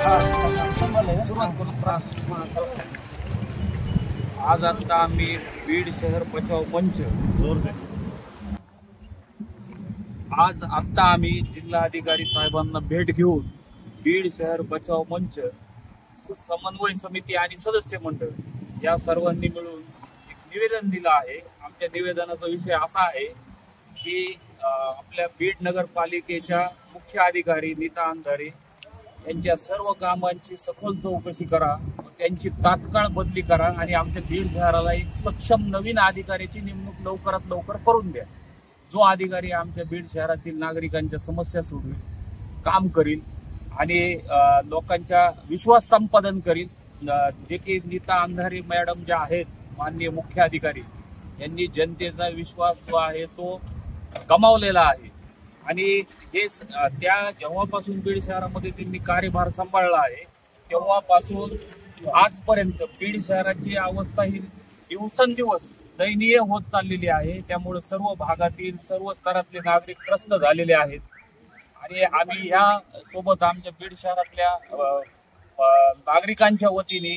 आज आता आम्ही बीड शहर बचाव मंच जोर से आज आता आम्ही जिल्हाधिकारी साहेबांना भेट घेऊन बीड शहर बचाव मंच समन्वय समिती आणि सदस्य मंडळ या सर्वांनी मिळून एक निवेदन दिलं आहे। आमच्या निवेदनाचा विषय असा आहे की आपल्या बीड नगरपालिकेच्या मुख्य अधिकारी नीता अंधारे यांच्या सर्व कामांची सखोल चौकशी करा, त्यांची तात्काळ बदली करा आणि आमच्या बीड शहराला एक सक्षम नवीन अधिकाऱ्याची नेमणूक लवकरात लवकर करून द्या, जो अधिकारी आमच्या बीड शहरातील नागरिकांच्या समस्या सोडवेल, काम करील आणि लोकांचा विश्वास संपादन करील। जे की नीता अंधारे मॅडम ज्या आहेत माननीय मुख्य अधिकारी यांनी जनतेचा विश्वास जो आहे तो गमावलेला आहे आणि हे त्या जेव्हापासून बीड शहरामध्ये त्यांनी कार्यभार सांभाळला आहे तेव्हापासून आजपर्यंत बीड शहराची अवस्था ही दिवसेंदिवस दयनीय होत चाललेली आहे। त्यामुळे सर्व भागातील सर्व स्तरातले नागरिक त्रस्त झालेले आहेत आणि आम्ही या सोबत आमच्या बीड शहरातल्या नागरिकांच्या वतीने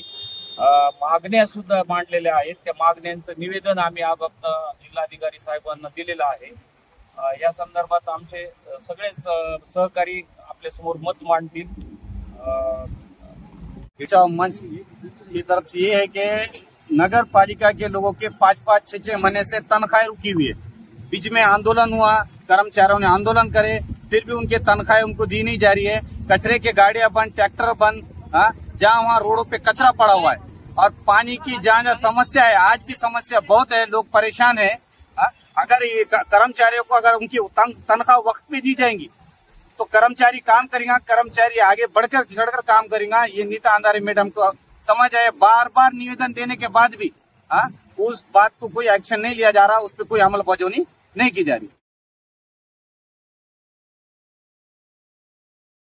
मागण्या सुद्धा मांडलेल्या आहेत। त्या मागण्यांचं निवेदन आम्ही आज आता जिल्हाधिकारी साहेबांना दिलेलं आहे। या संदर्भात आमचे सगळेच सहकारी आपल्या समोर मत मांडतील। बचाव मंच की तरफ से ये है कि नगर पालिका के लोगों के 5-5, 6-6 महीने से तनख्वाहें रुकी हुई है। बीच में आंदोलन हुआ, कर्मचारियों ने आंदोलन करे, फिर भी उनके तनख्वाहें उनको दी नहीं जा रही है। कचरे के गाड़ियां बंद, ट्रैक्टर बंद, जहाँ वहाँ रोडों पे कचरा पड़ा हुआ है और पानी की जहाँ समस्या है, आज भी समस्या बहुत है, लोग परेशान है। अगर ये कर्मचारियों को अगर उनकी तनख्वाह वक्त पे दी जाएंगी तो कर्मचारी काम करेंगे, कर्मचारी आगे बढ़कर चढ़कर काम करेंगे। ये नीता अंधारे मैडम को समझ आए, बार बार निवेदन देने के बाद भी उस बात को कोई एक्शन नहीं लिया जा रहा, उस पर कोई अमल बजौनी नहीं की जा रही।